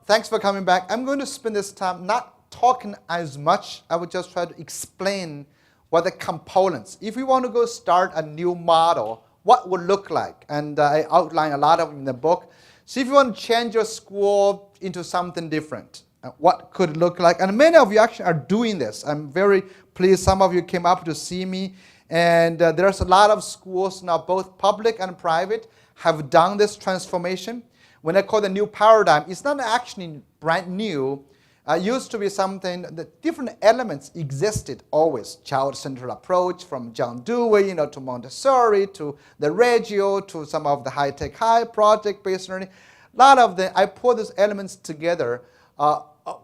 thanks for coming back. I'm going to spend this time not talking as much. I would just try to explain what the components. If we want to go start a new model, what would look like? And I outline a lot of them in the book. So if you want to change your school into something different, what could it look like? And many of you actually are doing this. I'm very pleased. Some of you came up to see me. And there's a lot of schools now, both public and private, have done this transformation. When I call the new paradigm, it's not actually brand new. It used to be something that different elements existed always. Child-centered approach from John Dewey, to Montessori, to the Reggio, to some of the high-tech high project-based learning. A lot of them, I put those elements together.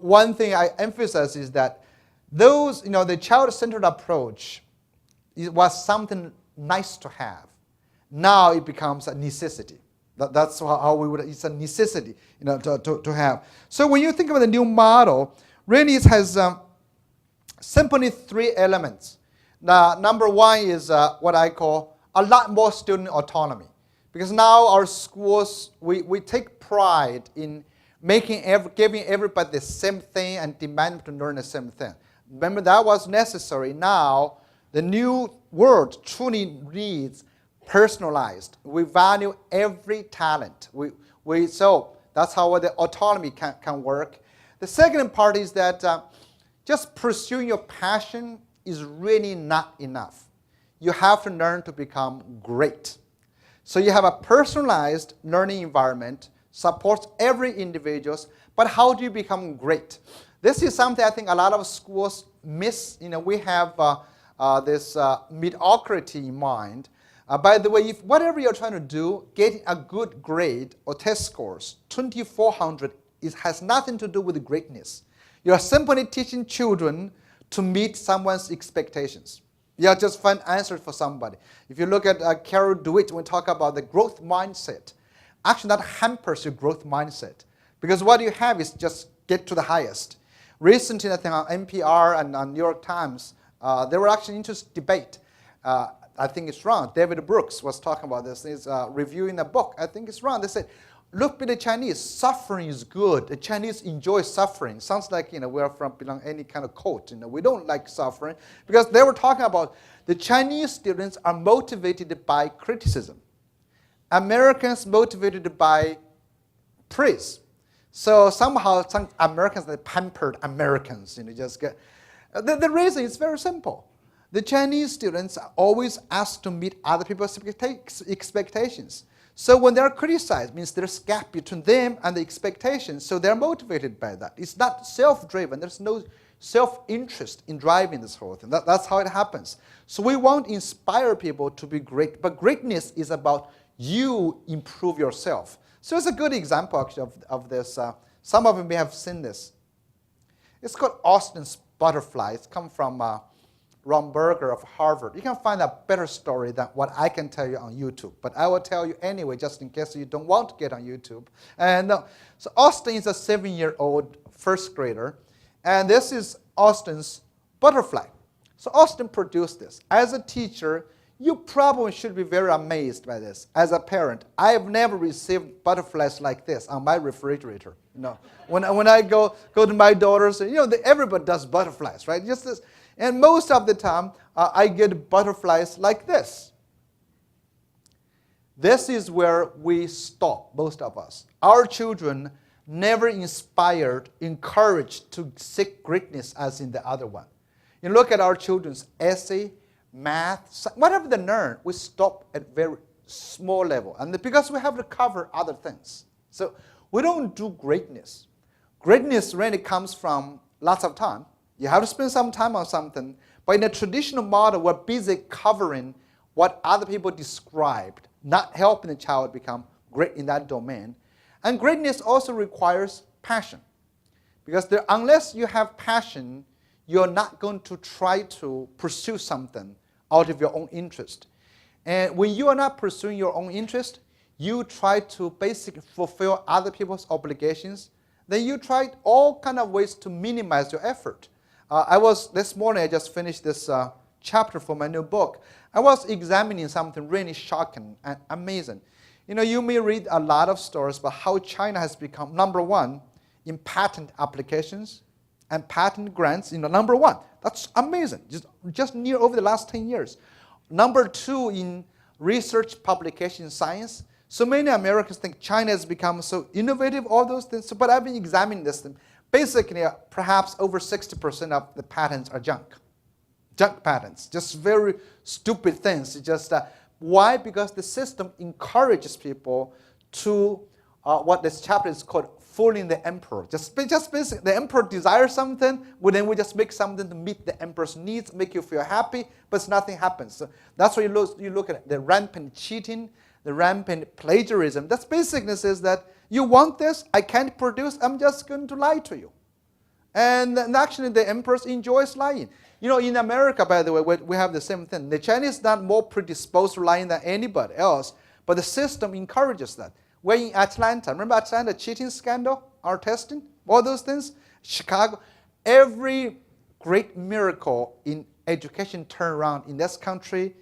One thing I emphasize is that those, the child-centered approach, it was something nice to have. Now it becomes a necessity. That's how we would. It's a necessity, to have. So when you think about the new model, really it has simply three elements. Now, number one is what I call a lot more student autonomy, because now our schools we take pride in giving everybody the same thing and demand to learn the same thing. Remember, that was necessary. Now the new world truly needs personalized. We value every talent. So that's how the autonomy can work. The second part is that just pursuing your passion is really not enough. You have to learn to become great. So you have a personalized learning environment, supports every individual, but how do you become great? This is something I think a lot of schools miss. We have this mediocrity in mind. By the way, if whatever you're trying to do, getting a good grade or test scores, 2,400, has nothing to do with greatness. You're simply teaching children to meet someone's expectations. You just find answers for somebody. If you look at Carol Dweck, when we talk about the growth mindset, actually that hampers your growth mindset. Because what you have is just get to the highest. Recently, I think on NPR and on New York Times, there were actually interesting debate. I think it's wrong. David Brooks was talking about this. He's reviewing a book. I think it's wrong. They said, look at the Chinese. Suffering is good. The Chinese enjoy suffering. Sounds like we're from belong any kind of cult. We don't like suffering, because they were talking about the Chinese students are motivated by criticism. Americans motivated by praise. So somehow some Americans, they pampered Americans. Just get the reason is very simple. The Chinese students are always asked to meet other people's expectations. So when they're criticized, it means there's a gap between them and the expectations, so they're motivated by that. It's not self-driven. There's no self-interest in driving this whole thing. That's how it happens. So we want to inspire people to be great, but greatness is about you improve yourself. So it's a good example actually of this. Some of you may have seen this. It's called Austin's butterfly. It's come from Ron Berger of Harvard. You can find a better story than what I can tell you on YouTube. But I will tell you anyway, just in case you don't want to get on YouTube. And so Austin is a 7-year-old first grader. And this is Austin's butterfly. So Austin produced this. As a teacher, you probably should be very amazed by this. As a parent, I have never received butterflies like this on my refrigerator. When I go to my daughters, everybody does butterflies, right? Just this. And most of the time, I get butterflies like this. This is where we stop, most of us. Our children never inspired, encouraged to seek greatness as in the other one. You look at our children's essay, math, whatever they learn, we stop at very small level. And because we have to cover other things. So we don't do greatness. Greatness really comes from lots of time. You have to spend some time on something. But in a traditional model, we're busy covering what other people described, not helping the child become great in that domain. And greatness also requires passion. Because unless you have passion, you're not going to try to pursue something out of your own interest. And when you are not pursuing your own interest, you try to basically fulfill other people's obligations. Then you try all kind of ways to minimize your effort. This morning, I just finished this chapter for my new book. I was examining something really shocking and amazing. You may read a lot of stories about how China has become, number one, in patent applications and patent grants, number 1. That's amazing, just near over the last 10 years. Number 2 in research publication science. So many Americans think China has become so innovative, all those things. But I've been examining this thing. Basically, perhaps over 60% of the patents are junk. Junk patents, just very stupid things. Why? Because the system encourages people to what this chapter is called fooling the emperor. Just basically, the emperor desires something, well, then we just make something to meet the emperor's needs, make you feel happy, but nothing happens. So that's why you look at the rampant cheating, the rampant plagiarism. That's basically says that you want this, I can't produce, I'm just going to lie to you. And actually, the emperor enjoys lying. In America, by the way, we have the same thing. The Chinese are not more predisposed to lying than anybody else, but the system encourages that. We're in Atlanta. Remember Atlanta cheating scandal, our testing, all those things? Chicago. Every great miracle in education turnaround in this country,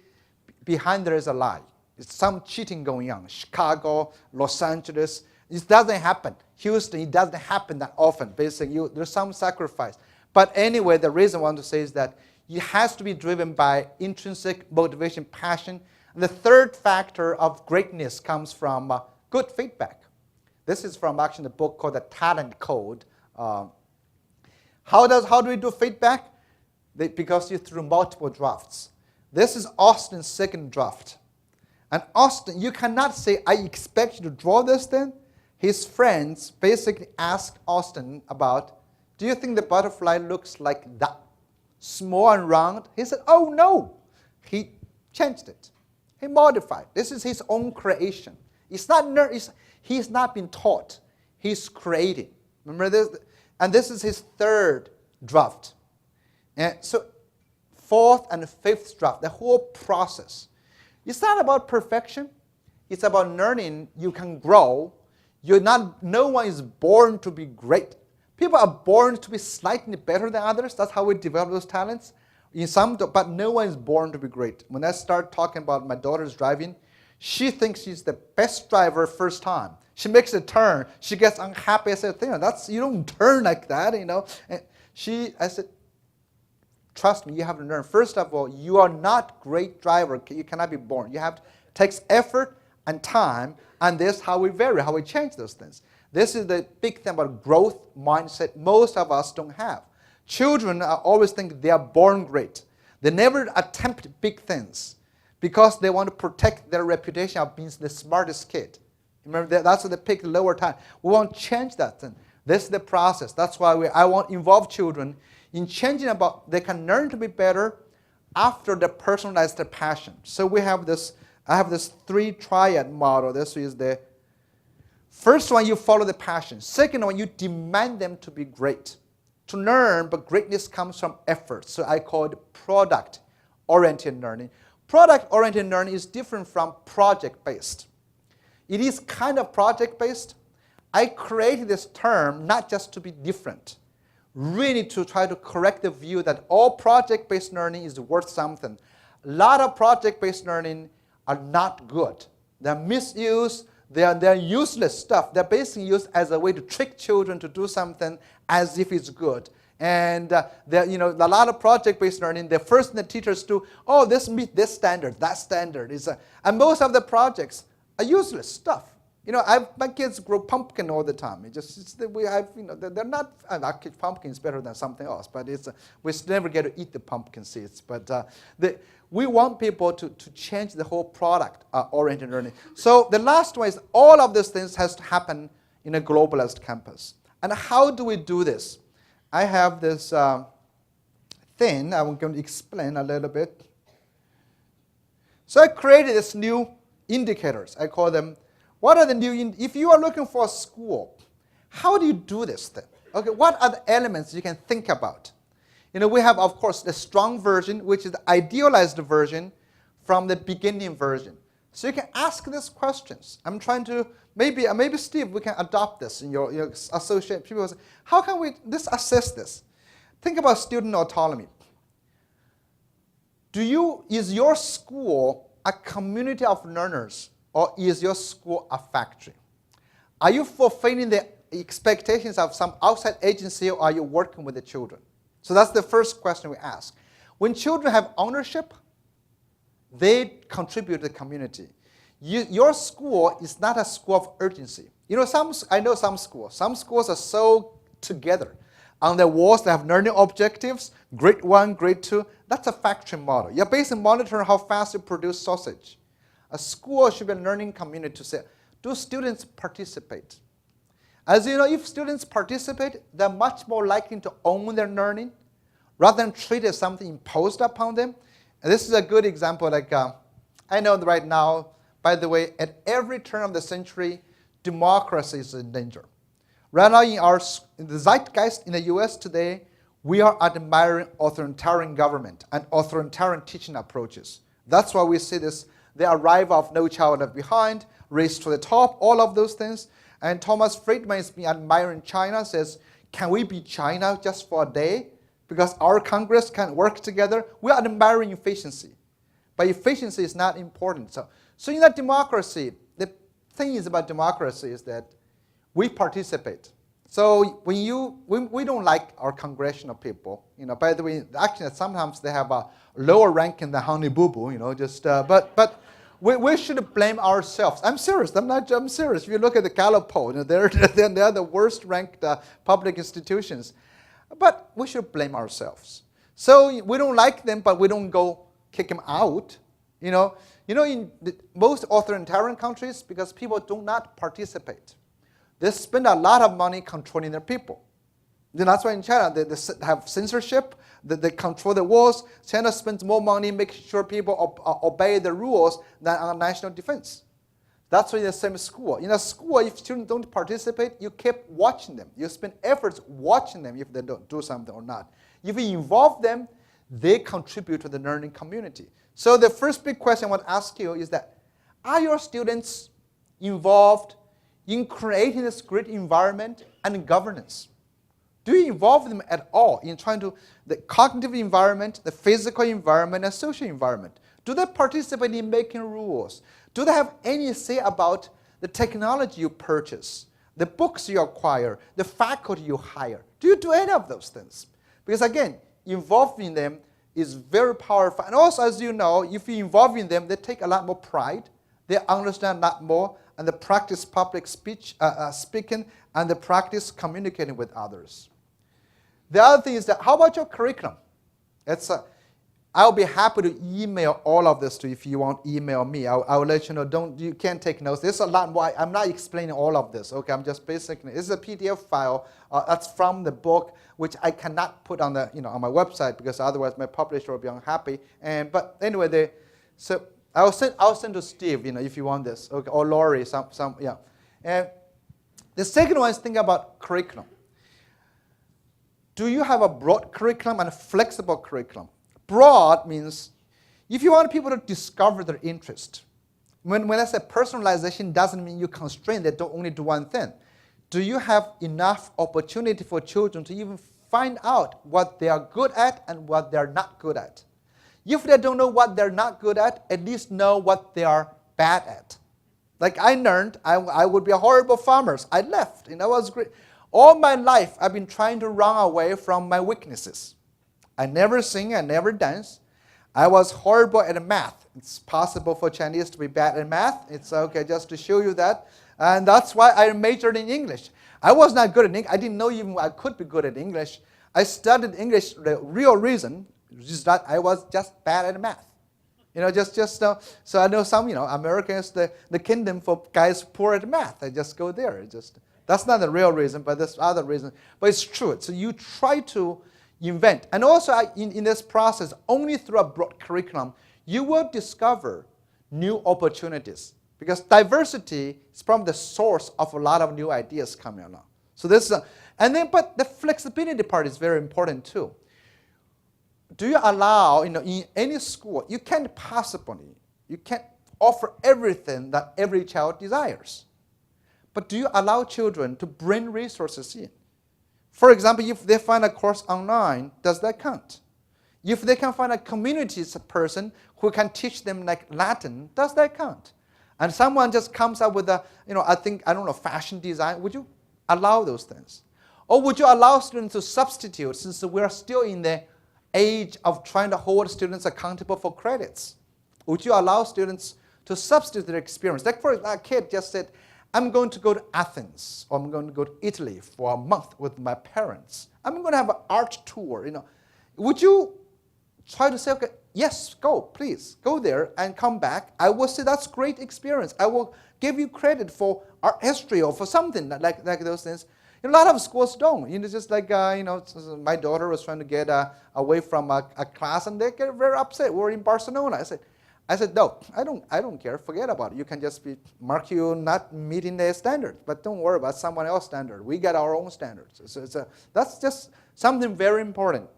behind there is a lie. It's some cheating going on. Chicago, Los Angeles. It doesn't happen. Houston, it doesn't happen that often. Basically, there's some sacrifice. But anyway, the reason I want to say is that it has to be driven by intrinsic motivation, passion. And the third factor of greatness comes from good feedback. This is from actually the book called The Talent Code. How do we do feedback? Because you through multiple drafts. This is Austin's second draft. And Austin, you cannot say, I expect you to draw this thing. His friends basically asked Austin about, do you think the butterfly looks like that? Small and round? He said, oh no. He changed it. He modified. This is his own creation. He's not been taught. He's creating. Remember this? And this is his third draft. And so fourth and fifth draft, the whole process. It's not about perfection. It's about learning you can grow. No one is born to be great. People are born to be slightly better than others. That's how we develop those talents. But no one is born to be great. When I start talking about my daughter's driving, she thinks she's the best driver first time. She makes a turn. She gets unhappy. I said, you don't turn like that, And I said, trust me, you have to learn. First of all, you are not a great driver. You cannot be born. It takes effort and time, and this is how we vary, how we change those things. This is the big thing about growth mindset most of us don't have. Children always think they are born great. They never attempt big things because they want to protect their reputation of being the smartest kid. Remember, that's why they pick lower time. We want to change that thing. This is the process. That's why I want to involve children in changing they can learn to be better after they personalize their passion. So I have this 3-triad model. This is the first one, you follow the passion. Second one, you demand them to be great. To learn, but greatness comes from effort. So I call it product-oriented learning. Product-oriented learning is different from project-based. It is kind of project-based. I created this term not just to be different, really to try to correct the view that all project-based learning is worth something. A lot of project-based learning are not good. They're misused. They're useless stuff. They're basically used as a way to trick children to do something as if it's good. And a lot of project-based learning, the first thing the teachers do, this meets this standard, that standard. And most of the projects are useless stuff. My kids grow pumpkin all the time. They're not. Pumpkin is better than something else, but we never get to eat the pumpkin seeds. But we want people to change the whole product-oriented learning. So the last one is all of these things has to happen in a globalized campus. And how do we do this? I have this thing I'm going to explain a little bit. So I created these new indicators. I call them. What are the new, if you are looking for a school, how do you do this thing? Okay, what are the elements you can think about? We have, of course, the strong version, which is the idealized version from the beginning version. So you can ask these questions. I'm trying to, maybe Steve, we can adopt this in your associate. People say, how can we assess this? Think about student autonomy. Is your school a community of learners? Or is your school a factory? Are you fulfilling the expectations of some outside agency, or are you working with the children? So that's the first question we ask. When children have ownership, they contribute to the community. Your school is not a school of urgency. You know, I know some schools. Some schools are so together. On their walls, they have learning objectives, grade 1, grade 2. That's a factory model. You're basically monitoring how fast you produce sausage. A school should be a learning community to say, do students participate? As you know, if students participate, they're much more likely to own their learning rather than treat it as something imposed upon them. And this is a good example. Like I know that right now, by the way, at every turn of the century, democracy is in danger. Right now in the zeitgeist in the US today, we are admiring authoritarian government and authoritarian teaching approaches. That's why we see this, the arrival of No Child Left Behind, Race to the Top, all of those things. And Thomas Friedman has been admiring China, says, can we be China just for a day? Because our Congress can work together. We are admiring efficiency. But efficiency is not important. So in that democracy, the thing is about democracy is that we participate. So when we don't like our congressional people, you know, by the way, actually sometimes they have a lower ranking than Honey Boo Boo, you know, just, but we should blame ourselves. I'm serious, I'm serious. If you look at the Gallup poll, you know, they're the worst ranked public institutions. But we should blame ourselves. So we don't like them, but we don't go kick them out. You know in most authoritarian countries, because people do not participate, they spend a lot of money controlling their people. Then that's why in China they have censorship, they control the walls. China spends more money making sure people obey the rules than on national defense. That's why in the same school. In a school, if students don't participate, you keep watching them. You spend efforts watching them if they don't do something or not. If you involve them, they contribute to the learning community. So the first big question I want to ask you is that, are your students involved in creating this great environment and governance? Do you involve them at all in trying to, the cognitive environment, the physical environment, and social environment? Do they participate in making rules? Do they have any say about the technology you purchase, the books you acquire, the faculty you hire? Do you do any of those things? Because again, involving them is very powerful. And also, as you know, if you involve in them, they take a lot more pride. They understand a lot more, and they practice public speaking, and they practice communicating with others. The other thing is that, how about your curriculum? I'll be happy to email all of this to you if you want email me. I'll let you know. You can't take notes. There's a lot more. I'm not explaining all of this. Okay, I'm just basically, this is a PDF file that's from the book, which I cannot put on on my website because otherwise my publisher will be unhappy. But anyway, so I'll send to Steve, if you want this, okay, or Laurie, yeah. And the second one is thinking about curriculum. Do you have a broad curriculum and a flexible curriculum? Broad means if you want people to discover their interest. When I say personalization, doesn't mean you constrain them to only do one thing. Do you have enough opportunity for children to even find out what they are good at and what they're not good at? If they don't know what they're not good at least know what they are bad at. Like I learned, I would be a horrible farmer. I left, it was great. All my life, I've been trying to run away from my weaknesses. I never sing, I never dance. I was horrible at math. It's possible for Chinese to be bad at math. It's okay just to show you that. And that's why I majored in English. I was not good at English. I didn't know even I could be good at English. I studied English, the real reason is that I was just bad at math. So I know some, America is the kingdom for guys poor at math. I just go there. That's not the real reason, but there's other reason. But it's true. So you try to invent. And also in this process, only through a broad curriculum, you will discover new opportunities. Because diversity is probably the source of a lot of new ideas coming along. So this is but the flexibility part is very important too. Do you allow, in any school, you can't offer everything that every child desires. But do you allow children to bring resources in? For example, if they find a course online, does that count? If they can find a community person who can teach them like Latin, does that count? And someone just comes up with fashion design, would you allow those things? Or would you allow students to substitute, since we are still in the age of trying to hold students accountable for credits? Would you allow students to substitute their experience? Like for a kid just said, I'm going to go to Athens, or I'm going to go to Italy for a month with my parents. I'm going to have an art tour. Would you try to say, okay, yes, go, please, go there and come back? I will say that's great experience. I will give you credit for art history or for something like those things. A lot of schools don't. Just like my daughter was trying to get away from a class, and they get very upset. We're in Barcelona. I said, no, I don't care. Forget about it. You can just mark you not meeting their standards, but don't worry about someone else's standard. We got our own standards. So that's just something very important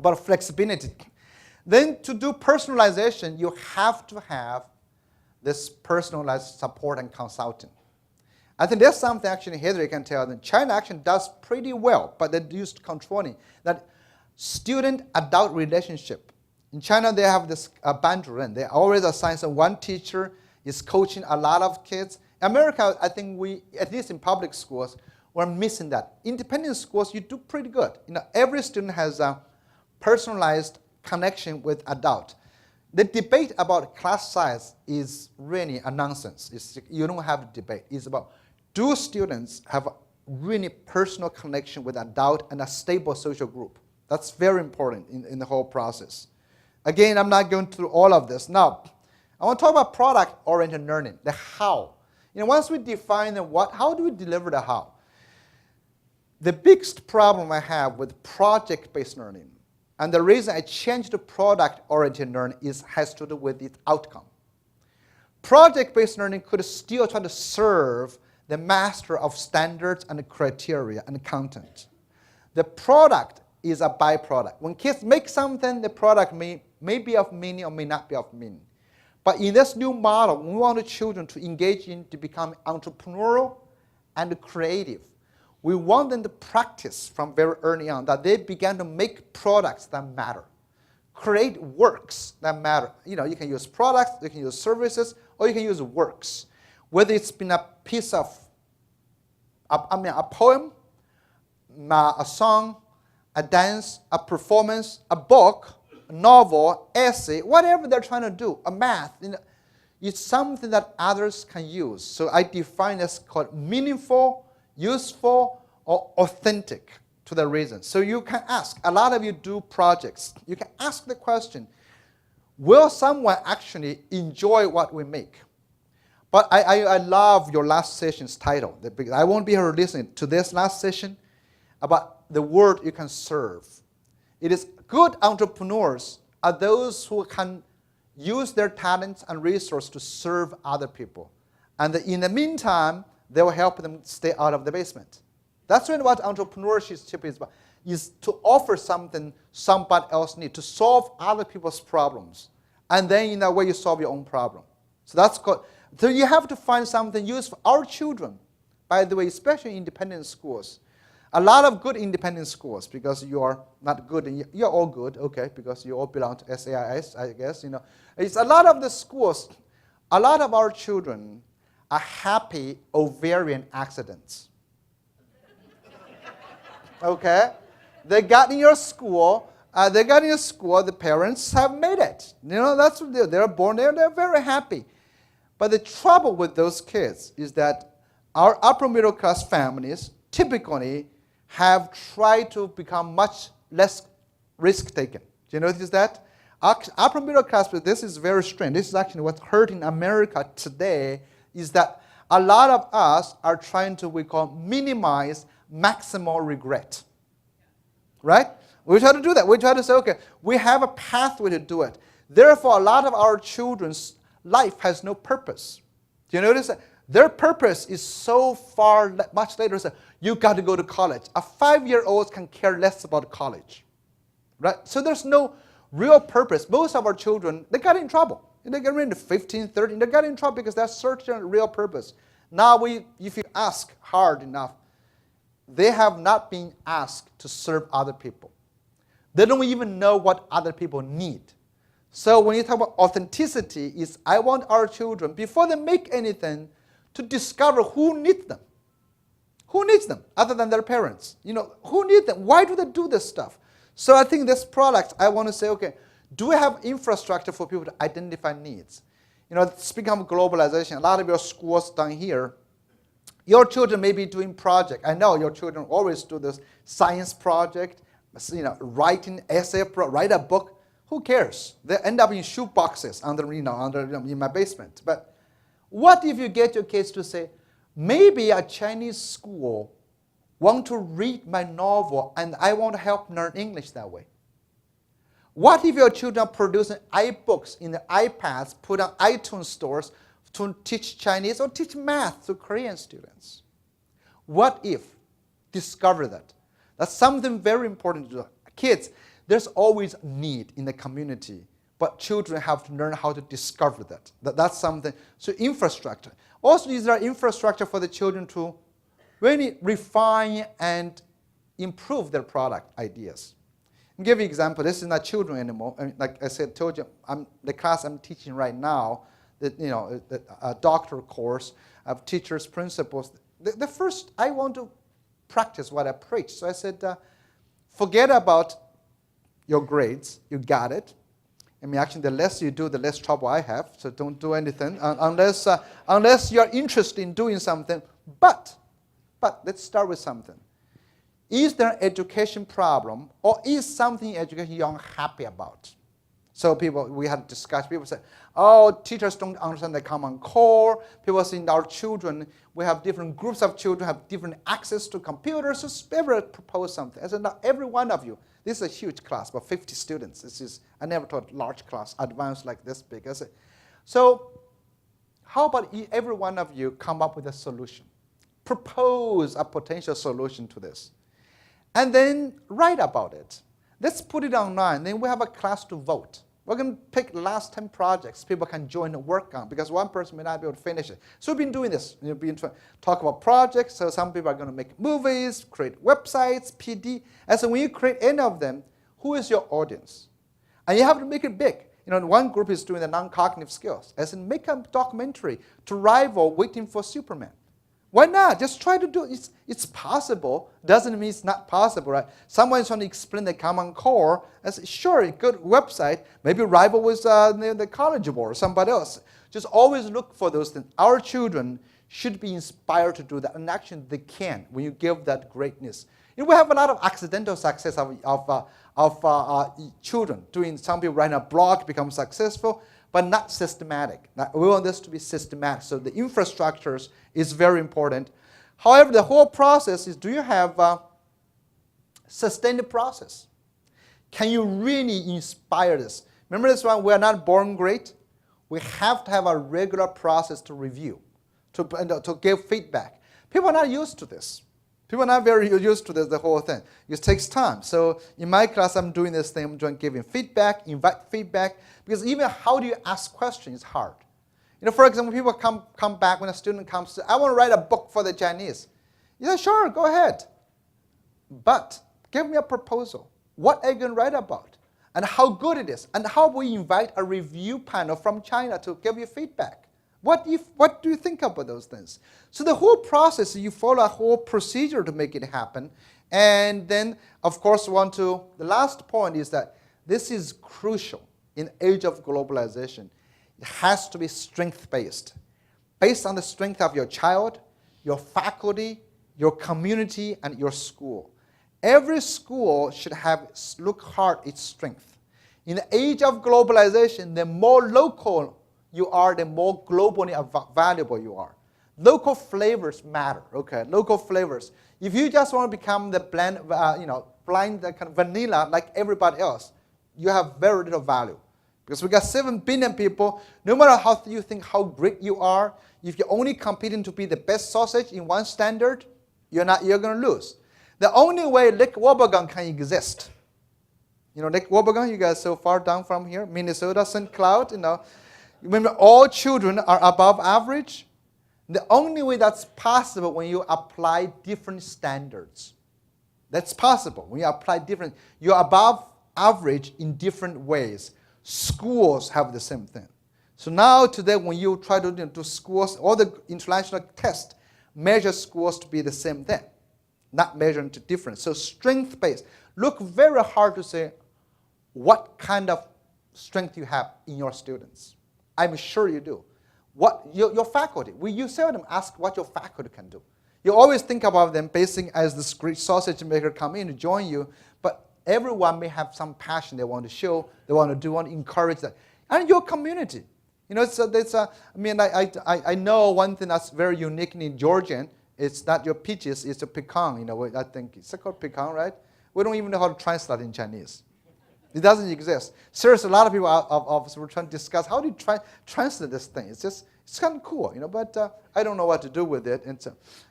about flexibility. Then to do personalization, you have to have this personalized support and consulting. I think there's something actually Heather can tell that China actually does pretty well, but they used controlling that student-adult relationship. In China, they have this banduren. They always assign one teacher is coaching a lot of kids. America, I think we, at least in public schools, we're missing that. Independent schools, you do pretty good. Every student has a personalized connection with adult. The debate about class size is really a nonsense. You don't have a debate. It's about, do students have a really personal connection with adult and a stable social group? That's very important in the whole process. Again, I'm not going through all of this. Now, I want to talk about product-oriented learning, the how. Once we define the what, how do we deliver the how? The biggest problem I have with project-based learning, and the reason I changed to product-oriented learning has to do with its outcome. Project-based learning could still try to serve the master of standards and criteria and content. The product is a byproduct. When kids make something, the product may be of meaning or may not be of meaning. But in this new model, we want the children to engage to become entrepreneurial and creative. We want them to practice from very early on that they began to make products that matter, create works that matter. You can use products, you can use services, or you can use works. Whether it's been a piece of, a poem, a song, a dance, a performance, a book, a novel, essay, whatever they're trying to do, a math, it's something that others can use. So I define this called meaningful, useful, or authentic to the reason. So you can ask, a lot of you do projects, you can ask the question, will someone actually enjoy what we make? But I love your last session's title, because I won't be here listening to this last session about the word you can serve. It is good entrepreneurs are those who can use their talents and resources to serve other people. And in the meantime, they will help them stay out of the basement. That's really what entrepreneurship is about, is to offer something somebody else needs, to solve other people's problems. And then in that way, you solve your own problem. So that's called, so you have to find something useful. Our children, by the way, especially in independent schools, a lot of good independent schools, because you are not good, and you're all good, okay, because you all belong to SAIS, I guess, It's a lot of the schools, a lot of our children are happy ovarian accidents. Okay? They got in your school, the parents have made it. That's what they're born there, they're very happy. But the trouble with those kids is that our upper middle class families typically have tried to become much less risk-taking. Do you notice that? Upper middle class, but this is very strange. This is actually what's hurting America today, is that a lot of us are trying to, we call, minimize maximal regret. Right? We try to do that. We try to say, okay, we have a pathway to do it. Therefore, a lot of our children's life has no purpose. Do you notice that? Their purpose is so far, much later. So you got to go to college. A 5-year-old can care less about college, right? So there's no real purpose. Most of our children, they got in trouble. They get into 15, 13. They got in trouble because they're searching a real purpose. Now, if you ask hard enough, they have not been asked to serve other people. They don't even know what other people need. So when you talk about authenticity, is I want our children, before they make anything, to discover who needs them. Who needs them other than their parents? Who needs them? Why do they do this stuff? So I think this product, I want to say, okay, do we have infrastructure for people to identify needs? Speaking of globalization, a lot of your schools down here, your children may be doing project. I know your children always do this science project, writing essay, write a book. Who cares? They end up in shoe boxes in my basement. But what if you get your kids to say, maybe a Chinese school want to read my novel and I want to help learn English that way? What if your children are producing iBooks in the iPads, put on iTunes stores to teach Chinese or teach math to Korean students? What if? Discover that. That's something very important to do. Kids, there's always need in the community, but children have to learn how to discover that. That's something. So infrastructure. Also, is there infrastructure for the children to really refine and improve their product ideas? I'll give you an example. This is not children anymore. Like I said, told you, the class I'm teaching right now, a doctoral course of teachers, principals. The first, I want to practice what I preach. So I said, forget about your grades. You got it. Actually, the less you do, the less trouble I have. So don't do anything unless you're interested in doing something. But let's start with something. Is there an education problem, or is something in education you're unhappy about? So we had discussed. People say, oh, teachers don't understand the common core. People say our children, we have different groups of children, have different access to computers. So everyone propose something. I said, now every one of you, this is a huge class, about 50 students. I never taught large class, advanced like this big. I said, so how about every one of you come up with a solution? Propose a potential solution to this. And then write about it. Let's put it online. Then we have a class to vote. We're going to pick the last 10 projects people can join and work on, because one person may not be able to finish it. So we've been doing this. We've been talk about projects. So some people are going to make movies, create websites, PD. And so when you create any of them, who is your audience? And you have to make it big. One group is doing the non-cognitive skills. As in, make a documentary to rival Waiting for Superman. Why not? Just try to do it. It's possible. Doesn't mean it's not possible, right? Someone's trying to explain the common core. I say, sure, a good website. Maybe rival with the College Board or somebody else. Just always look for those things. Our children should be inspired to do that. And actually, they can when you give that greatness. We have a lot of accidental success of children doing. Some people write a blog, become successful, but not systematic. We want this to be systematic. So the infrastructures is very important. However, the whole process is, do you have a sustained process? Can you really inspire this? Remember this one, we are not born great. We have to have a regular process to review, to give feedback. People are not used to this. People are not very used to this, the whole thing. It takes time. So in my class, I'm doing this thing. I'm giving feedback, invite feedback, because even how do you ask questions is hard. For example, people come back when a student comes to, I want to write a book for the Chinese. You say, sure, go ahead. But give me a proposal. What are you going to write about? And how good it is? And how we invite a review panel from China to give you feedback. What do you think about those things? So the whole process, you follow a whole procedure to make it happen. And then, of course, the last point is that this is crucial in the age of globalization. It has to be strength-based, based on the strength of your child, your faculty, your community, and your school. Every school should look hard at its strength. In the age of globalization, the more local you are, the more globally valuable you are. Local flavors matter, okay? Local flavors. If you just want to become the blind kind of vanilla like everybody else, you have very little value. Because we got 7 billion people, no matter how you think how great you are, if you're only competing to be the best sausage in one standard, you're going to lose. The only way Lake Wobegon can exist, Lake Wobegon, you guys so far down from here, Minnesota, St. Cloud, Remember, all children are above average. The only way that's possible when you apply different standards. That's possible when you apply different. You're above average in different ways. Schools have the same thing. So now today, when you try to do schools, all the international tests measure schools to be the same thing, not measuring to difference. So strength-based. Look very hard to say what kind of strength you have in your students. I'm sure you do. What your faculty, you seldom ask what your faculty can do. You always think about them basing as this great sausage maker come in to join you, but everyone may have some passion they want to show, they want to do, want to encourage that. And your community. You know, I know one thing that's very unique in Georgian. It's not your peaches, it's a pecan. You know, I think it's called pecan, right? We don't even know how to translate in Chinese. It doesn't exist. Seriously, a lot of people of us were trying to discuss how do you translate this thing. It's kind of cool, you know, but I don't know what to do with it.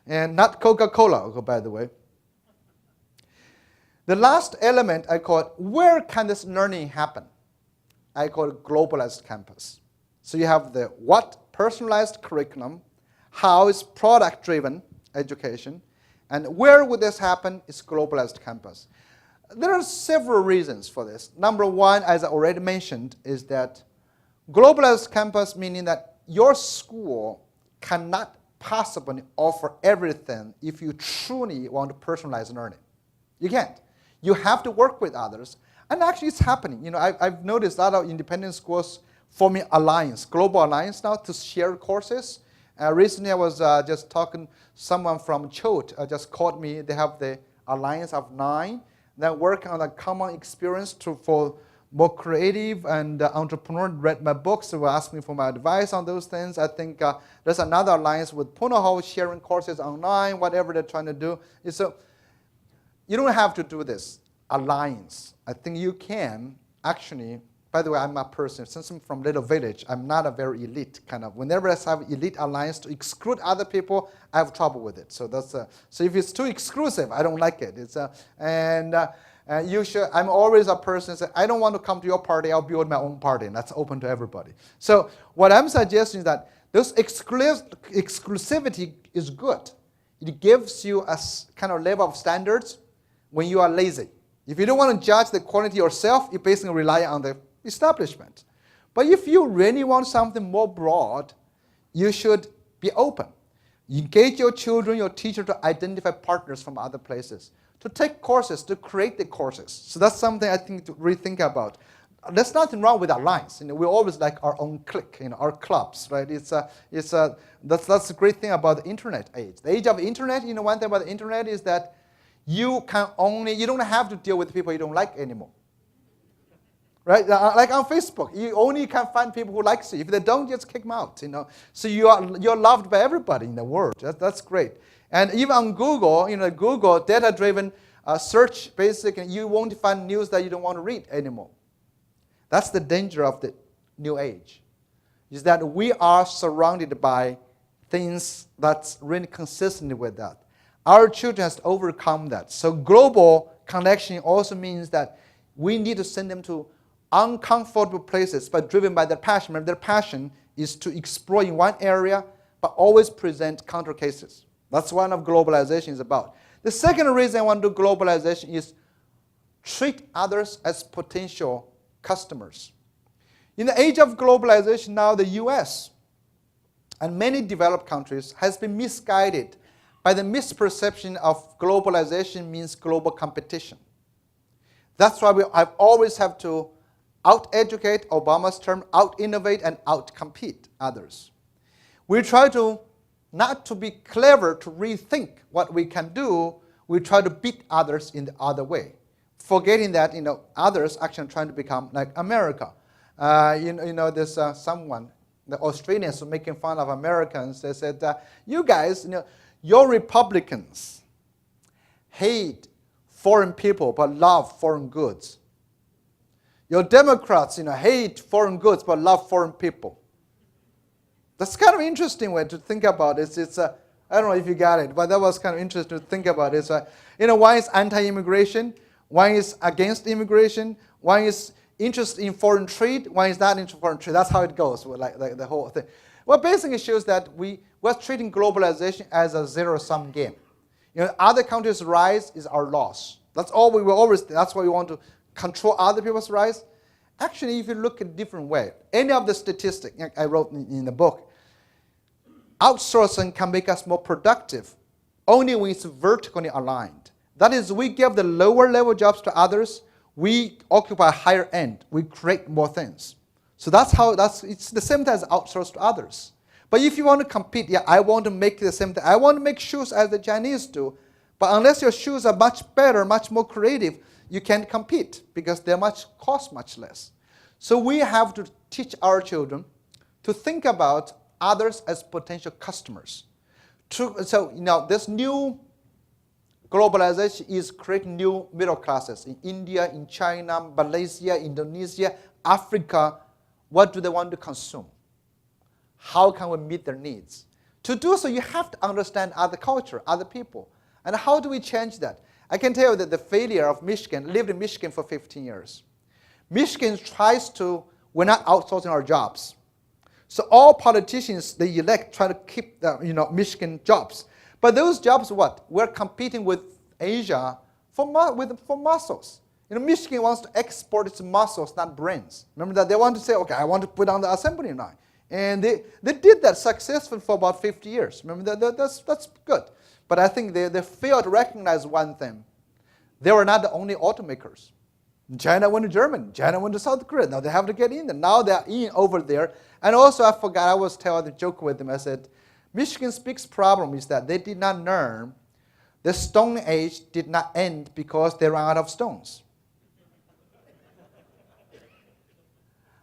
And not Coca-Cola, by the way. The last element I call it, where can this learning happen? I call it globalized campus. So you have the what, personalized curriculum, how is product-driven education, and where would this happen is globalized campus. There are several reasons for this. Number one, as I already mentioned, is that globalized campus, meaning that your school cannot possibly offer everything if you truly want to personalize learning. You can't. You have to work with others. And actually, it's happening. You know, I've noticed a lot of independent schools forming alliance, global alliance now to share courses. Recently, I was just talking, someone from Choate just called me. They have the alliance of 9. They're working on a common experience for more creative and entrepreneur. Read my books, so were asking me for my advice on those things. I think there's another alliance with Punahou sharing courses online, whatever they're trying to do. So you don't have to do this alliance. I think you can actually. By the way, I'm a person, since I'm from little village, I'm not a very elite kind of. Whenever I have elite alliance to exclude other people, I have trouble with it. So that's so if it's too exclusive, I don't like it. I'm always a person that I don't want to come to your party, I'll build my own party, and that's open to everybody. So what I'm suggesting is that this exclusivity is good. It gives you a kind of level of standards when you are lazy. If you don't want to judge the quality yourself, you basically rely on the establishment. But if you really want something more broad, you should be open. Engage your children, your teacher to identify partners from other places, to take courses, to create the courses. So that's something I think to rethink about. There's nothing wrong with alliance. You know, we always like our own clique, you know, our clubs, right? That's the great thing about the internet age. The age of the internet, you know, one thing about the internet is that you don't have to deal with people you don't like anymore. Right? Like on Facebook, you only can find people who like you. If they don't, just kick them out. You know, so you're loved by everybody in the world. That's great. And even on Google, you know, Google data-driven search, basically, you won't find news that you don't want to read anymore. That's the danger of the new age, is that we are surrounded by things that's really consistent with that. Our children has to overcome that. So global connection also means that we need to send them to uncomfortable places, but driven by their passion. Remember, their passion is to explore in one area, but always present counter cases. That's what globalization is about. The second reason I want to do globalization is treat others as potential customers. In the age of globalization now, the US and many developed countries has been misguided by the misperception of globalization means global competition. That's why I always have to out-educate, Obama's term, out-innovate and out-compete others. We try to not to be clever to rethink what we can do. We try to beat others in the other way, forgetting that others actually trying to become like America. There's someone, the Australians were making fun of Americans. They said, "You guys, your Republicans hate foreign people but love foreign goods. Your Democrats, hate foreign goods but love foreign people." That's kind of interesting way to think about it. I don't know if you got it, but that was kind of interesting to think about it. One is anti-immigration, one is against immigration, one is interested in foreign trade, one is not interested in foreign trade. That's how it goes, like the whole thing. Well, basically shows that we're treating globalization as a zero-sum game. Other countries' rise is our loss. That's all we will always. That's why we want to control other people's rise. Actually, if you look at a different way, any of the statistics I wrote in the book, outsourcing can make us more productive only when it's vertically aligned. That is, we give the lower level jobs to others, we occupy a higher end, we create more things. So it's the same thing as outsource to others. But if you want to compete, yeah, I want to make the same thing. I want to make shoes as the Chinese do. But unless your shoes are much better, much more creative, you can't compete because they cost much less. So we have to teach our children to think about others as potential customers. So this new globalization is creating new middle classes in India, in China, Malaysia, Indonesia, Africa. What do they want to consume? How can we meet their needs? To do so, you have to understand other culture, other people. And how do we change that? I can tell you that the failure of Michigan, lived in Michigan for 15 years. Michigan tries to, we're not outsourcing our jobs. So all politicians they elect try to keep the Michigan jobs. But those jobs, what? We're competing with Asia for muscles. Michigan wants to export its muscles, not brains. Remember that they want to say, okay, I want to put on the assembly line. And they did that successfully for about 50 years. Remember that's good. But I think they failed to recognize one thing. They were not the only automakers. China went to Germany. China went to South Korea. Now they have to get in there. Now they're in over there. And also I forgot, I was telling the joke with them. I said, Michigan's biggest problem is that they did not learn the Stone Age did not end because they ran out of stones.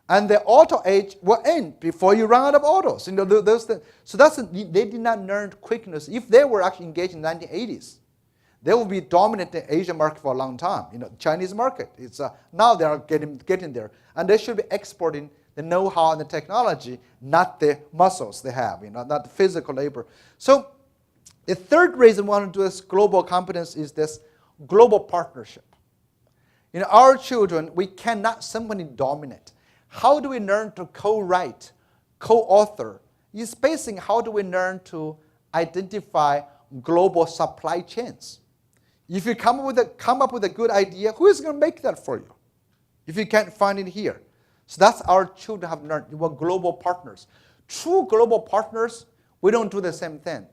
And the auto age will end before you run out of autos. Those things. So they did not learn quickness. If they were actually engaged in the 1980s, they will be dominating the Asian market for a long time. Chinese market. It's now they are getting there, and they should be exporting the know-how and the technology, not the muscles they have. Not the physical labor. So the third reason we want to do this global competence is this global partnership. Our children, we cannot simply dominate. How do we learn to co-write, co-author? It's basically how do we learn to identify global supply chains. If you come up with a good idea, who is going to make that for you? If you can't find it here. So that's our children have learned. We're global partners. True global partners, we don't do the same thing.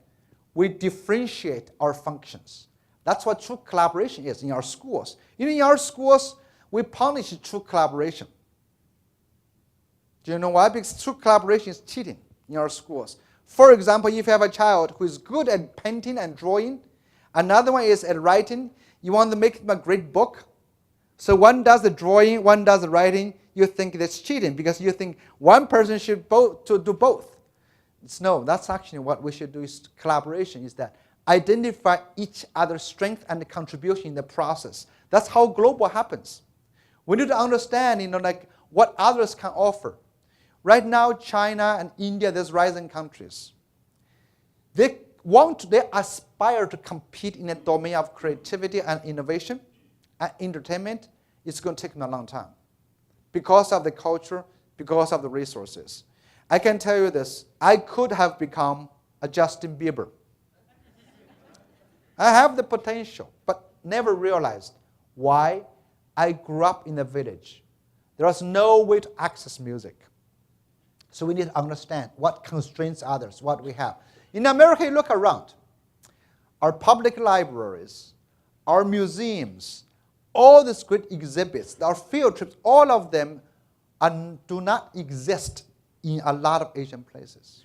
We differentiate our functions. That's what true collaboration is in our schools. In our schools, we punish true collaboration. Do you know why? Because true collaboration is cheating in our schools. For example, if you have a child who is good at painting and drawing, another one is at writing, you want to make them a great book. So one does the drawing, one does the writing, you think that's cheating because you think one person should do both. No, that's actually what we should do is collaboration, is that identify each other's strength and contribution in the process. That's how global happens. We need to understand, what others can offer. Right now, China and India, these rising countries, they aspire to compete in a domain of creativity and innovation and entertainment. It's going to take them a long time because of the culture, because of the resources. I can tell you this, I could have become a Justin Bieber. I have the potential, but never realized why. I grew up in a village. There was no way to access music. So we need to understand what constrains others, what we have. In America, you look around. Our public libraries, our museums, all these great exhibits, our field trips, all of them do not exist in a lot of Asian places.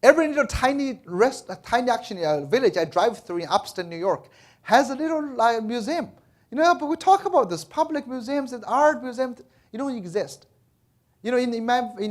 Every little tiny village I drive through in upstate New York has a little museum. But we talk about this public museums and art museums. They don't exist. In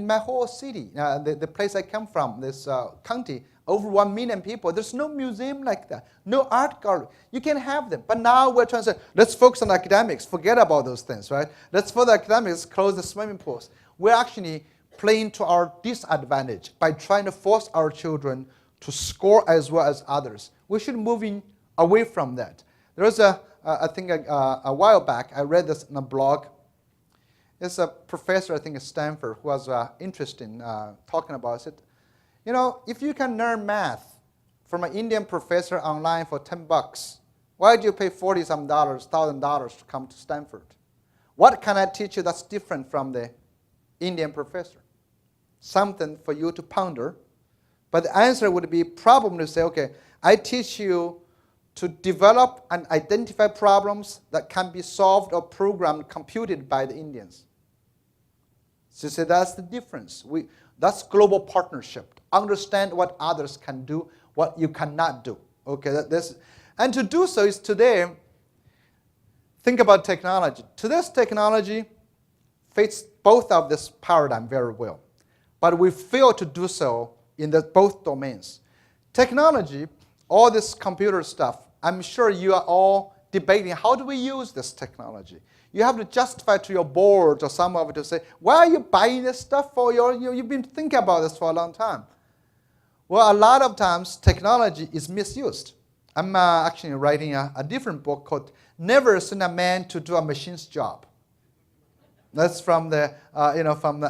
my whole city, the place I come from, this county, over 1 million people, there's no museum like that, no art gallery. You can have them. But now we're trying to say, let's focus on academics, forget about those things, right? Let's for the academics, close the swimming pools. We're actually playing to our disadvantage by trying to force our children to score as well as others. We should move away from that. There was I think a while back, I read this in a blog. There's a professor, I think at Stanford, who was interested in talking about it. If you can learn math from an Indian professor online for $10, why do you pay $40-some, $1,000 to come to Stanford? What can I teach you that's different from the Indian professor? Something for you to ponder. But the answer would be probably to say, okay, I teach you to develop and identify problems that can be solved or programmed, computed by the Indians. So say that's the difference. That's global partnership. Understand what others can do, what you cannot do. Okay, and to do so is today, think about technology. Today's technology fits both of this paradigm very well. But we fail to do so in both domains. Technology, all this computer stuff, I'm sure you are all debating, how do we use this technology? You have to justify to your board or some of it to say, why are you buying this stuff for you've been thinking about this for a long time. Well, a lot of times technology is misused. I'm actually writing a different book called Never Send a Man to Do a Machine's Job. That's from the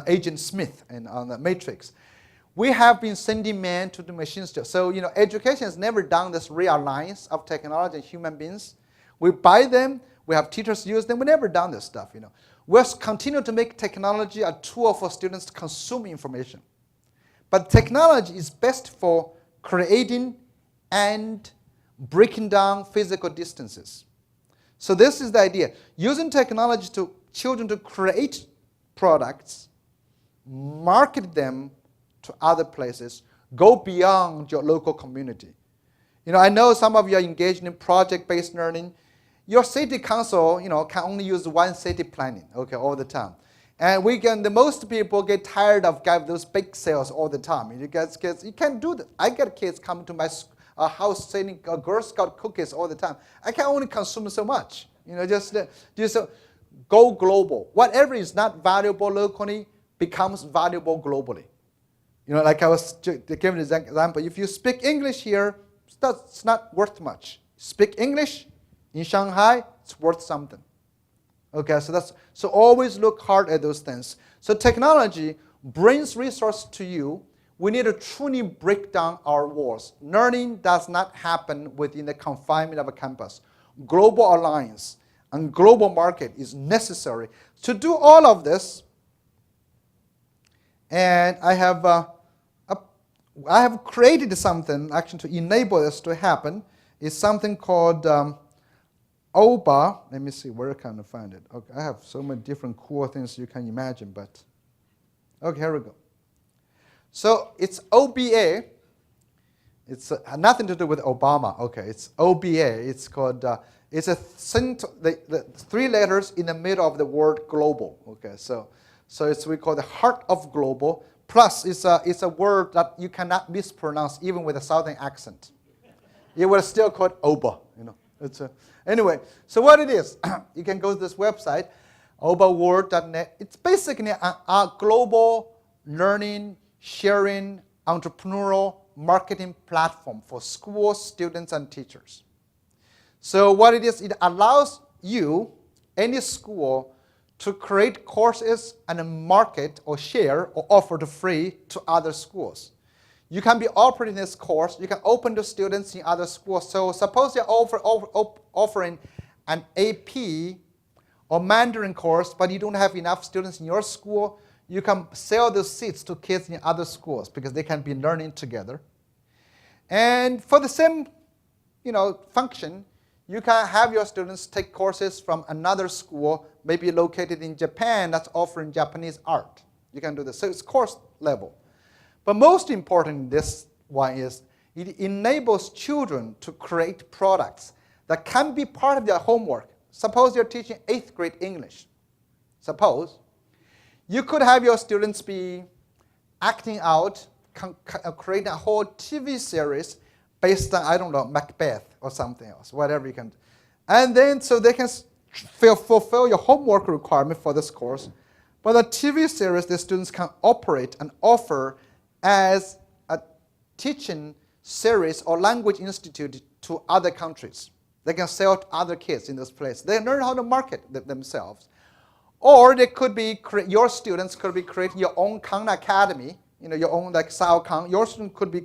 Agent Smith on the Matrix. We have been sending men to the machines. So, education has never done this realliance of technology and human beings. We buy them. We have teachers use them. We've never done this stuff, We'll continue to make technology a tool for students to consume information. But technology is best for creating and breaking down physical distances. So this is the idea. Using technology to children to create products, market them to other places, go beyond your local community. I know some of you are engaged in project-based learning. Your city council, can only use one city planning, all the time. And most people get tired of those big sales all the time. You can't do that. I get kids coming to my house selling Girl Scout cookies all the time. I can only consume so much. Just go global. Whatever is not valuable locally becomes valuable globally. Like I was giving an example. If you speak English here, it's not worth much. Speak English in Shanghai, it's worth something. Okay, so always look hard at those things. So technology brings resource to you. We need to truly break down our walls. Learning does not happen within the confinement of a campus. Global alliance and global market is necessary to do all of this. And I have created something actually to enable this to happen. It's something called oppa. Let me see, where can I find it? Okay, I have so many different cool things you can imagine, but okay, here we go. So it's OBA. It's nothing to do with Obama. Okay, it's OBA. It's called. It's the three letters in the middle of the word global. Okay, so we call the heart of global. Plus, it's a word that you cannot mispronounce even with a southern accent. It was still called OBA. Anyway, so what it is, you can go to this website, obaworld.net. It's basically a global learning, sharing, entrepreneurial marketing platform for schools, students, and teachers. So what it is, it allows you, any school, to create courses and market or share or offer to free to other schools. You can be operating this course. You can open to students in other schools. So suppose you're offering an AP or Mandarin course, but you don't have enough students in your school. You can sell those seats to kids in other schools because they can be learning together. And for the same function, you can have your students take courses from another school, maybe located in Japan, that's offering Japanese art. You can do this. So it's course level. But most important, this one is it enables children to create products that can be part of their homework. Suppose you're teaching 8th grade English. Suppose you could have your students be acting out, creating a whole TV series based on, I don't know, Macbeth or something else, whatever you can do. And then so they can fulfill your homework requirement for this course. But the TV series, the students can operate and offer as a teaching series or language institute to other countries. They can sell to other kids in this place. They learn how to market themselves. Or they could be, your students could be creating your own Khan Academy, your own like Sao Khan. Your student could be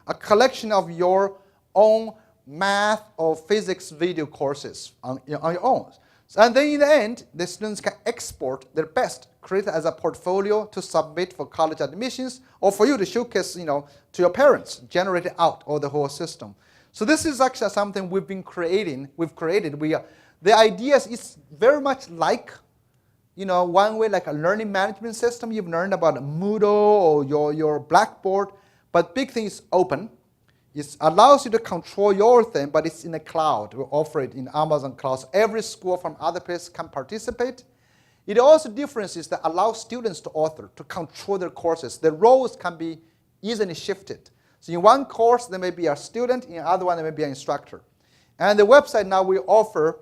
a collection of your own math or physics video courses on your own. And then in the end, the students can export their best, create it as a portfolio to submit for college admissions, or for you to showcase, to your parents, generate it out of the whole system. So this is actually something we've been creating. The idea is very much like, one way like a learning management system. You've learned about Moodle or your Blackboard, but big thing is open. It allows you to control your thing, but it's in the cloud. We offer it in Amazon cloud. So every school from other places can participate. It also differences that allow students to author, to control their courses. The roles can be easily shifted. So in one course, there may be a student. In another one, there may be an instructor. And the website now we offer,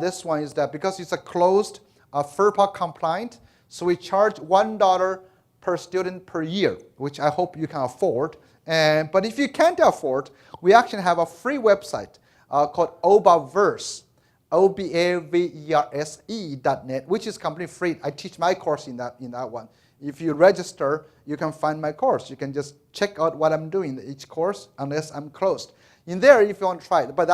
this one is that because it's a closed, FERPA compliant, so we charge $1 per student per year, which I hope you can afford. But if you can't afford, we actually have a free website called Obaverse, obaverse.net, which is completely free. I teach my course in that one. If you register, you can find my course. You can just check out what I'm doing in each course, unless I'm closed. In there, if you want to try it, but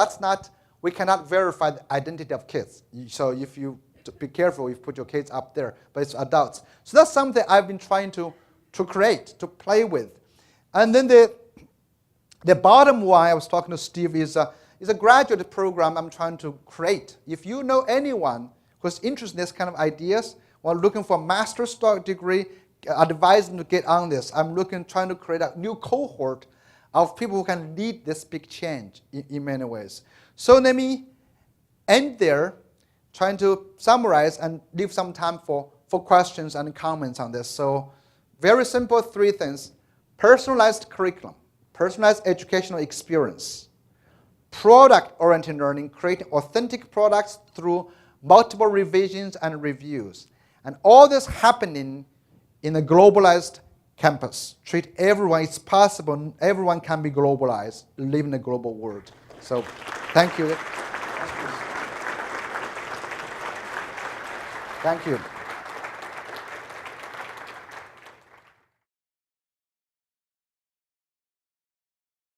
we cannot verify the identity of kids. So if you be careful if you put your kids up there, but it's adults. So that's something I've been trying to create, to play with. And then the bottom one I was talking to Steve is a graduate program I'm trying to create. If you know anyone who's interested in this kind of ideas or looking for a master's degree, advise them to get on this. I'm trying to create a new cohort of people who can lead this big change in many ways. So let me end there, trying to summarize and leave some time for questions and comments on this. So very simple 3 things. Personalized curriculum, personalized educational experience, product-oriented learning, creating authentic products through multiple revisions and reviews. And all this happening in a globalized campus. Treat everyone, it's possible, everyone can be globalized, live in a global world. So thank you. Thank you.